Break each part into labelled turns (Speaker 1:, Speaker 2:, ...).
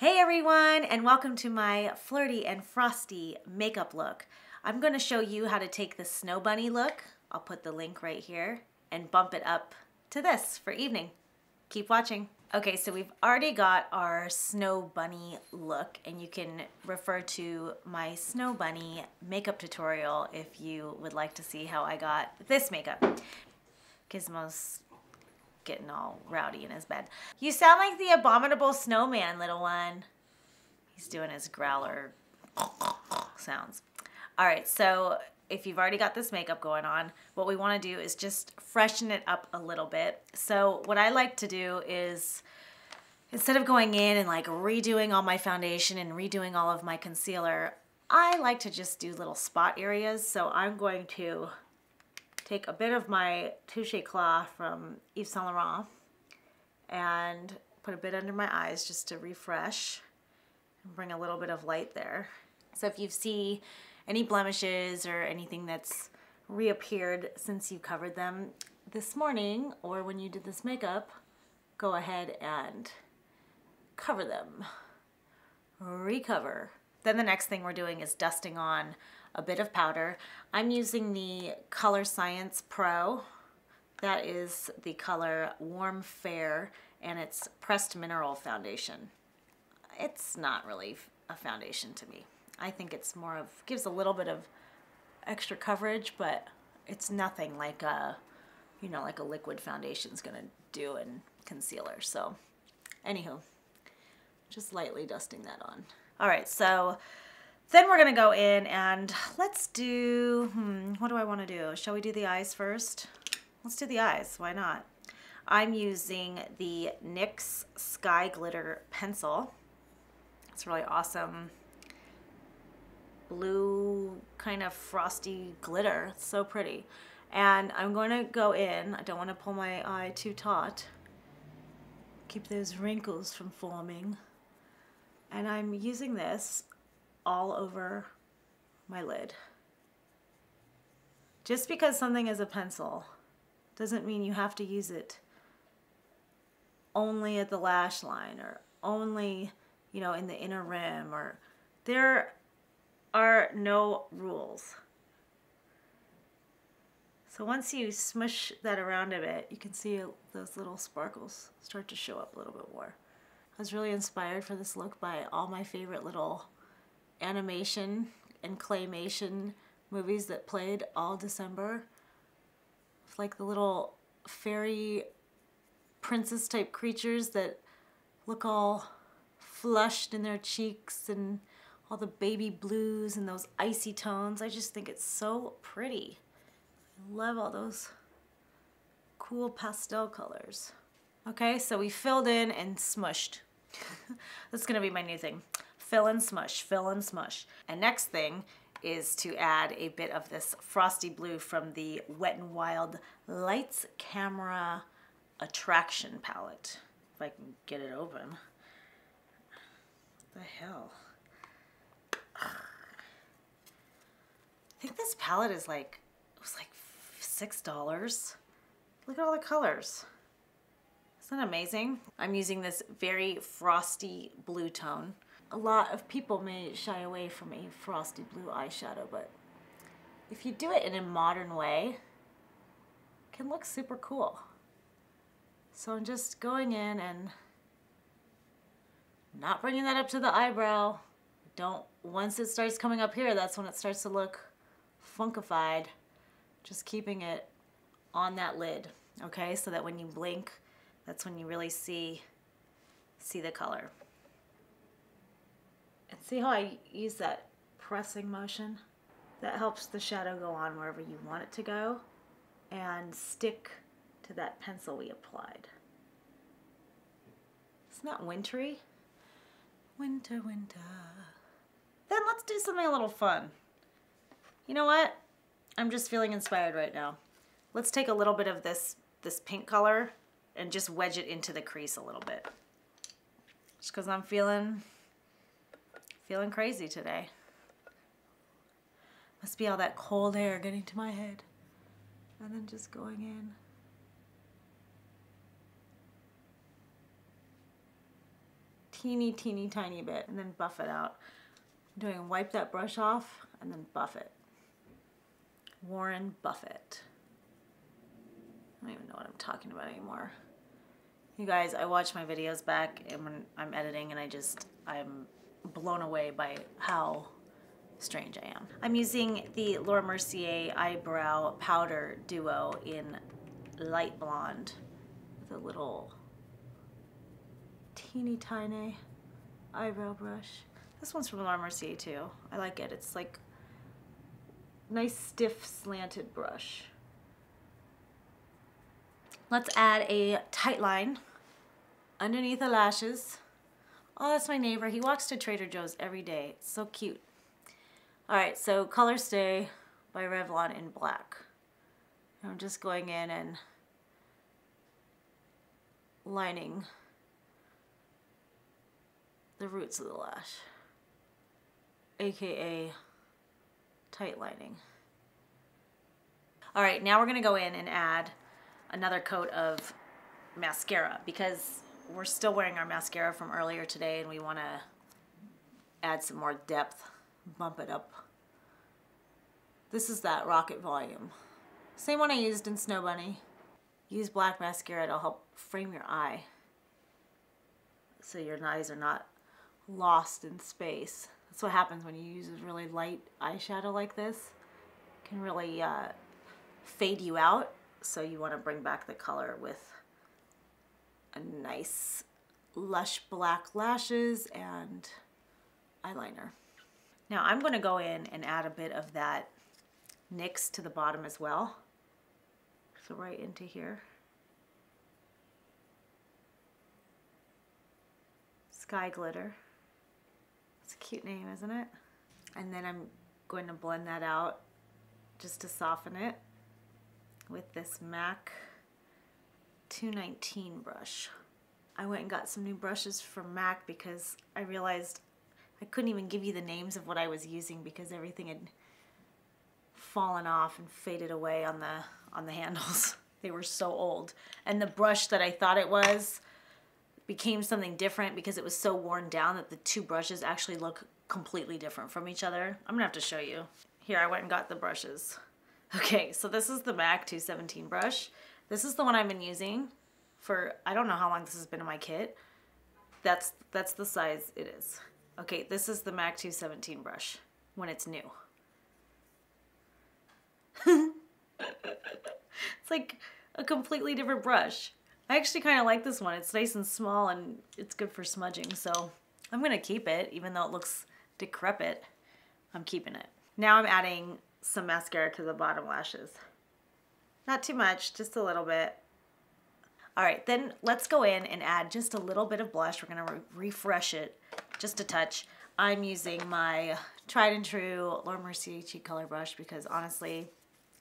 Speaker 1: Hey everyone, and welcome to my Flirty and Frosty makeup look. I'm going to show you how to take the snow bunny look, I'll put the link right here, and bump it up to this for evening. Keep watching. Okay, so we've already got our snow bunny look, and you can refer to my snow bunny makeup tutorial if you would like to see how I got this makeup. Gizmo's getting all rowdy in his bed. You sound like the abominable snowman, little one. He's doing his growler sounds. All right, so if you've already got this makeup going on, what we want to do is just freshen it up a little bit. So what I like to do is, instead of going in and like redoing all my foundation and redoing all of my concealer, I like to just do little spot areas. So I'm going to take a bit of my Touche Eclat from Yves Saint Laurent and put a bit under my eyes just to refresh and bring a little bit of light there. So if you see any blemishes or anything that's reappeared since you covered them this morning or when you did this makeup, go ahead and cover them. Recover. Then the next thing we're doing is dusting on a bit of powder. I'm using the Color Science Pro. That is the color Warm Fair, and it's Pressed Mineral Foundation. It's not really a foundation to me. I think it's more of, gives a little bit of extra coverage, but it's nothing like a, you know, like a liquid foundation's gonna do in concealer. So, anywho, just lightly dusting that on. All right, so then we're gonna go in and let's do, what do I wanna do? Shall we do the eyes first? Let's do the eyes, why not? I'm using the NYX Sky Glitter Pencil. It's really awesome blue kind of frosty glitter. It's so pretty. And I'm going to go in. I don't want to pull my eye too taut. Keep those wrinkles from forming. And I'm using this all over my lid. Just because something is a pencil doesn't mean you have to use it only at the lash line or only, you know, in the inner rim, or there are no rules. So once you smush that around a bit, you can see those little sparkles start to show up a little bit more. I was really inspired for this look by all my favorite little animation and claymation movies that played all December. It's like the little fairy princess type creatures that look all flushed in their cheeks and all the baby blues and those icy tones. I just think it's so pretty. I love all those cool pastel colors. Okay, so we filled in and smushed. That's gonna be my new thing. Fill and smush, fill and smush. And next thing is to add a bit of this frosty blue from the Wet n Wild Lights Camera Attraction palette. If I can get it open. What the hell? I think this palette is like, it was like $6. Look at all the colors. Isn't that amazing? I'm using this very frosty blue tone. A lot of people may shy away from a frosty blue eyeshadow, but if you do it in a modern way, it can look super cool. So I'm just going in and not bringing that up to the eyebrow. Once it starts coming up here, that's when it starts to look funkified. Just keeping it on that lid, okay? So that when you blink, that's when you really see the color. And see how I use that pressing motion? That helps the shadow go on wherever you want it to go and stick to that pencil we applied. It's not wintry. Winter, winter. Then let's do something a little fun. You know what? I'm just feeling inspired right now. Let's take a little bit of this pink color and just wedge it into the crease a little bit. Just because I'm feeling crazy today. Must be all that cold air getting to my head. And then just going in. teeny tiny bit and then buff it out. I'm doing wipe that brush off and then buff it. Warren Buffett. I don't even know what I'm talking about anymore. You guys, I watch my videos back and when I'm editing and I'm blown away by how strange I am. I'm using the Laura Mercier Eyebrow Powder Duo in light blonde with a little teeny tiny eyebrow brush. This one's from Laura Mercier too. I like it. It's like nice stiff slanted brush. Let's add a tight line underneath the lashes. Oh, that's my neighbor. He walks to Trader Joe's every day. It's so cute. All right, so Color Stay by Revlon in black. I'm just going in and lining the roots of the lash, aka tight lining. All right, now we're gonna go in and add another coat of mascara because we're still wearing our mascara from earlier today and we wanna add some more depth, bump it up. This is that Rocket Volume. Same one I used in Snow Bunny. Use black mascara to help frame your eye so your eyes are not lost in space. That's what happens when you use a really light eyeshadow like this. It can really fade you out. So you want to bring back the color with a nice lush black lashes and eyeliner. Now I'm going to go in and add a bit of that NYX to the bottom as well. So right into here. Sky Glitter. It's a cute name, isn't it? And then I'm going to blend that out just to soften it with this MAC 219 brush. I went and got some new brushes from MAC because I realized I couldn't even give you the names of what I was using because everything had fallen off and faded away on the handles. They were so old. And the brush that I thought it was became something different because it was so worn down that the two brushes actually look completely different from each other. I'm gonna have to show you. Here, I went and got the brushes. Okay, so this is the MAC 217 brush. This is the one I've been using for, I don't know how long this has been in my kit. That's the size it is. Okay, this is the MAC 217 brush when it's new. It's like a completely different brush. I actually kind of like this one. It's nice and small and it's good for smudging, so I'm gonna keep it even though it looks decrepit. I'm keeping it. Now I'm adding some mascara to the bottom lashes. Not too much, just a little bit. All right, then let's go in and add just a little bit of blush. We're gonna refresh it just a touch. I'm using my tried and true Laura Mercier cheek color brush because honestly,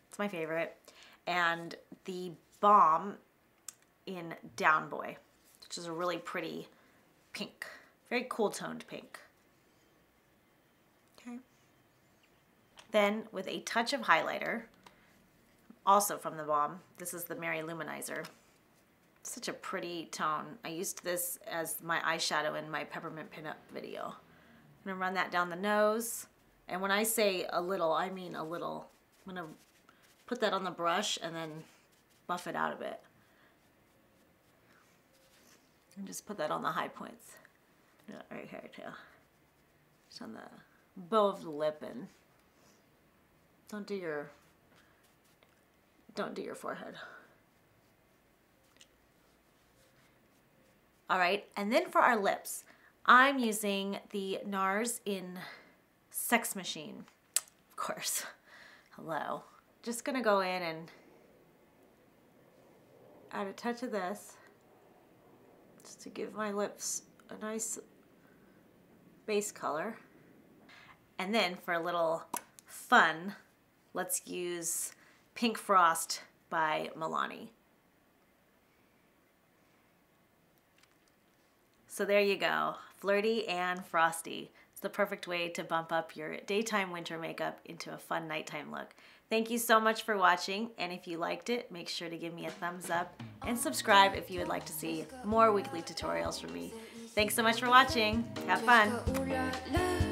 Speaker 1: it's my favorite. And the Balm in Down Boy, which is a really pretty pink, very cool toned pink. Okay. Then with a touch of highlighter, also from the Balm, this is the Mary Luminizer. Such a pretty tone. I used this as my eyeshadow in my peppermint pinup video. I'm gonna run that down the nose. And when I say a little, I mean a little. I'm gonna put that on the brush and then buff it out a bit. And just put that on the high points. Right here too. Just on the bow of the lip and don't do your forehead. All right, and then for our lips, I'm using the NARS in Sex Machine, of course. Hello. Just gonna go in and add a touch of this just to give my lips a nice base color. And then for a little fun, let's use Pink Frost by Milani. So there you go, Flirty and Frosty. It's the perfect way to bump up your daytime winter makeup into a fun nighttime look. Thank you so much for watching, and if you liked it, make sure to give me a thumbs up and subscribe if you would like to see more weekly tutorials from me. Thanks so much for watching. Have fun.